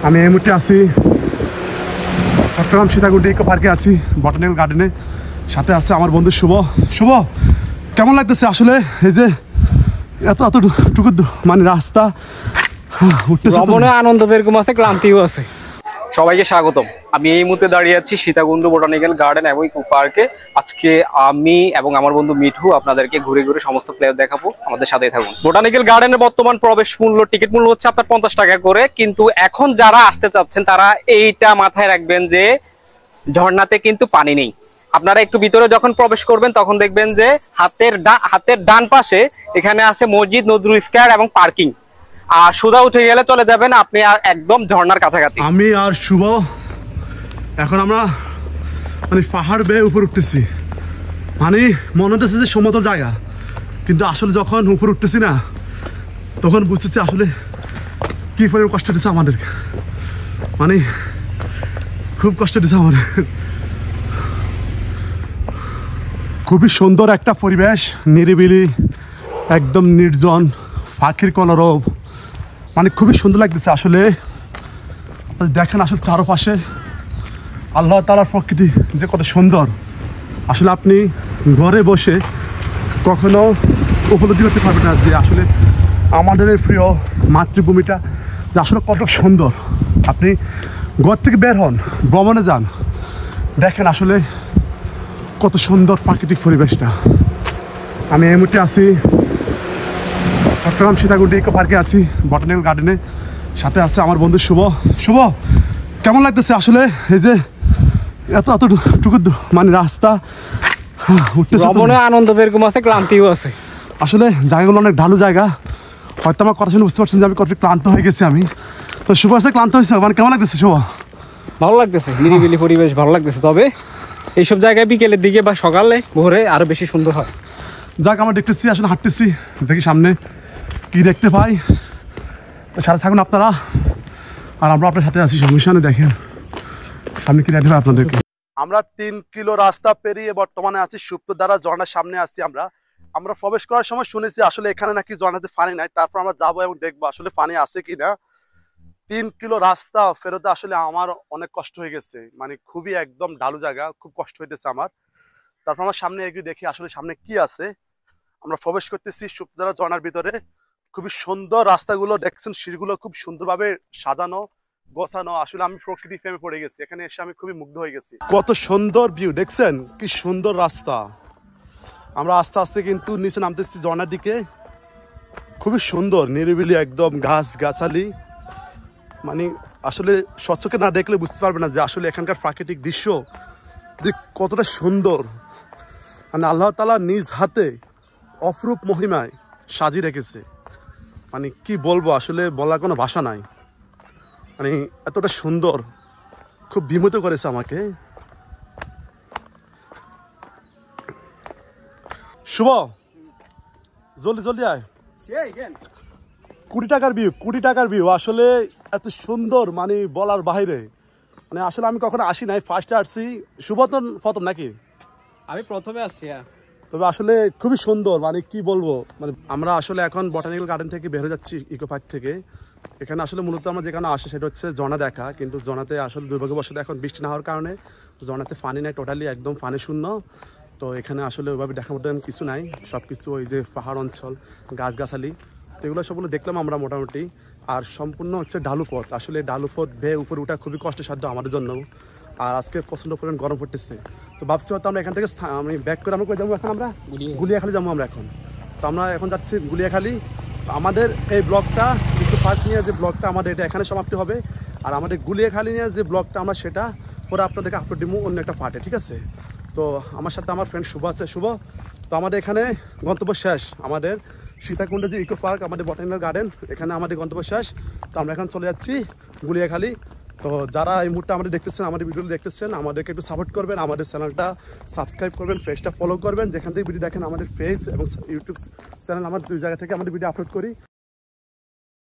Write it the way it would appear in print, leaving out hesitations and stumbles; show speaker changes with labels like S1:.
S1: আমি এই মুহূর্তে আছি চট্টগ্রাম সীতাকুণ্ড ইকো পার্কে আছি, বটানিক্যাল গার্ডেনে। সাথে আছে আমার বন্ধু শুভ। শুভ, কেমন লাগতেছে আসলে এই যে এতটুকু মানে রাস্তা উঠতেছে?
S2: আনন্দ যেরকম আছে, ক্লান্তিও আছে। সবাইকে স্বাগতম। আমি এই মুহূর্তে দাঁড়িয়ে আছি সীতাকুণ্ড বোটানিক্যাল গার্ডেন এবং ইকো পার্কে। আজকে আমি এবং আমার বন্ধু মিঠু আপনাদেরকে ঘুরে ঘুরে সমস্ত প্লেস দেখাবো, আমাদের সাথেই থাকুন। বোটানিক্যাল গার্ডেনের বর্তমান প্রবেশ মূল্য, টিকিট মূল্য হচ্ছে আপনার 50 টাকা করে। কিন্তু এখন যারা আসতে চাচ্ছেন তারা এইটা মাথায় রাখবেন যে ঝর্ণাতে কিন্তু পানি নেই। আপনারা একটু ভিতরে যখন প্রবেশ করবেন তখন দেখবেন যে হাতের ডান পাশে এখানে আছে মসজিদ, নজরুল স্কয়ার এবং পার্কিং। আর সোজা উঠে গেলে চলে যাবেন আপনি আর একদম ঝর্ণার কাছাকাছি।
S1: আমি আর শুভ এখন আমরা মানে পাহাড় বেয়ে উপর উঠতেছি। মানে মনে হচ্ছে যে সমতল জায়গা, কিন্তু আসলে যখন উপর উঠতেছি না তখন বুঝতেছি আসলে কি পরিমাণ কষ্ট দিচ্ছে আমাদের। মানে খুব কষ্ট দিচ্ছে আমাদের। খুবই সুন্দর একটা পরিবেশ, নিরিবিলি, একদম নির্জন, পাখির কলরব, মানে খুবই সুন্দর লাগতেছে আসলে। দেখেন আসলে চারপাশে আল্লাহ তাআলার প্রকৃতি যে কত সুন্দর, আসলে আপনি ঘরে বসে কখনো উপলব্ধি করতে পারবেন না যে আসলে আমাদের প্রিয় মাতৃভূমিটা যে আসলে কত সুন্দর। আপনি ঘর থেকে বের হন, ভ্রমণে যান, দেখেন আসলে কত সুন্দর প্রাকৃতিক পরিবেশটা। আমি এই মুহূর্তে আছি চট্টগ্রাম সীতাকুণ্ড ইকো পার্কে আছি, বটানিক্যাল গার্ডেনে। সাথে আছে আমার বন্ধু শুভ। শুভ, কেমন লাগতেছে আসলে এই যে এতটুকু মানে রাস্তা উঠতেছে?
S2: আনন্দ যেরকম আছে, ক্লান্তিও আছে।
S1: আসলে জায়গাগুলো অনেক ঢালু জায়গা, হয়তো আমার কথা শুনে বুঝতে পারছেন যে আমি কত ক্লান্ত হয়ে গেছি। আমি তো শুভ আসতে ক্লান্ত হয়েছে, মানে কেমন লাগতেছে শুভ?
S2: ভালো লাগতেছে, নিরিবিলি পরিবেশ ভালো লাগতেছে। তবে এইসব জায়গায় বিকেলের দিকে বা সকালে ভোরে আরো বেশি সুন্দর হয়।
S1: যাক, আমরা দেখতেছি আসলে হাঁটতেছি, দেখি সামনে কি দেখতে পাই। তো সাথে থাকুন আপনারা, আর আমরা আপনার সাথে আছি সমস্যা নেই। দেখেন সামনে কি দেখতে পাই আপনাদেরকে। আমরা 3 কিলো রাস্তা পেরিয়ে বর্তমানে আছি সুপ্তদ্বারা ঝর্ণার সামনে আছি। আমরা প্রবেশ করার সময় শুনেছি আসলে এখানে নাকি ঝর্ণাতে পানি নাই। তারপর আমরা যাবো এবং দেখবো আসলে পানি আছে কিনা। 3 কিলো রাস্তা ফেরতে আসলে আমার অনেক কষ্ট হয়ে গেছে, মানে খুবই একদম ঢালু জায়গা, খুব কষ্ট হইতেছে আমার। তারপর আমার সামনে এগিয়ে দেখি আসলে সামনে কি আছে। আমরা প্রবেশ করতেছি সুপ্তদ্বারা ঝর্ণার ভিতরে। খুবই সুন্দর রাস্তাগুলো দেখছেন, সিঁড়িগুলো খুব সুন্দরভাবে সাজানো গোছানো। আসলে আমি প্রকৃতি প্রেমে পড়ে গেছি, এখানে এসে আমি খুবই মুগ্ধ হয়ে গেছি। কত সুন্দর ভিউ দেখছেন, কি সুন্দর রাস্তা। আমরা আস্তে আস্তে কিন্তু নিচে নামতেছি ঝর্ণার দিকে। খুবই সুন্দর নিরিবিলি, একদম গাছ গাছালি। মানে আসলে স্বচ্ছকে না দেখলে বুঝতে পারবে না যে আসলে এখানকার প্রাকৃতিক দৃশ্য যে কতটা সুন্দর। মানে আল্লাহ তাআলা নিজ হাতে অপরূপ মহিমায় সাজিয়ে রেখেছে। মানে কি বলবো, আসলে বলার কোনো ভাষা নাই। মানে এতটা সুন্দর, খুব বিমোহিত করেছে আমাকে। শুভ, জলদি জলদি আয়। 20 টাকার ভিউ আসলে এত সুন্দর, মানে বলার বাইরে। মানে আসলে আমি কখনো আসি নাই, ফার্স্টে আসছি। শুভ তো প্রথম নাকি?
S2: আমি প্রথমে আসছি।
S1: তবে আসলে খুবই সুন্দর, মানে কি বলবো। মানে আমরা আসলে এখন বটানিক্যাল গার্ডেন থেকে বের হয়ে যাচ্ছি, ইকো পার্ক থেকে। এখানে আসলে মূলত আমরা যেখানে আসি সেটা হচ্ছে ঝর্ণা দেখা, কিন্তু ঝর্ণাতে আসলে দুর্ভাগ্যবশত এখন বৃষ্টি না হওয়ার কারণে ঝর্ণাতে পানি নাই, টোটালি একদম পানি শূন্য। তো এখানে আসলে ওইভাবে দেখার মতো কিছু নাই, সব কিছু ওই যে পাহাড় অঞ্চল, গাছগাছালি, তো এগুলো সবগুলো দেখলাম আমরা মোটামুটি। আর সম্পূর্ণ হচ্ছে ঢালু পথ, আসলে ঢালু পথ বেয়ে উপরে ওঠা খুবই কষ্টসাধ্য আমাদের জন্য। আর আজকে প্রচণ্ড পরিমাণ গরম পড়তেছে। তো ভাবছি হয়তো আমরা এখান থেকে আমি ব্যাক করে আমরা যাবো, এখন আমরা গুলিয়াখালী যাবো আমরা এখন। তো আমরা এখন যাচ্ছি গুলিয়াখালী। আমাদের এই ব্লগটা একটু পার্ক নিয়ে যে ব্লগটা আমাদের এটা এখানে সমাপ্তি হবে। আর আমাদের গুলিয়াখালী নিয়ে যে ব্লগটা আমরা সেটা পরে আপনাদেরকে আপলোড দিব অন্য একটা পার্টে, ঠিক আছে? তো আমার সাথে আমার ফ্রেন্ড শুভ আছে। শুভ, তো আমাদের এখানে গন্তব্য শেষ। আমাদের সীতাকুণ্ডে যে ইকো পার্ক, আমাদের বটানিক্যাল গার্ডেন, এখানে আমাদের গন্তব্য শেষ। তো আমরা এখন চলে যাচ্ছি গুলিয়াখালী। তো যারা এই মুহূর্তে আমাদের দেখতেছেন, আমাদের ভিডিও দেখতেছেন, আমাদেরকে একটু সাপোর্ট করবেন, আমাদের চ্যানেলটা সাবস্ক্রাইব করবেন, পেজটা ফলো করবেন। যেখান থেকে ভিডিও দেখেন, আমাদের পেজ এবং ইউটিউব চ্যানেল, আমার 2 জায়গা থেকে আমাদের ভিডিও আপলোড করি।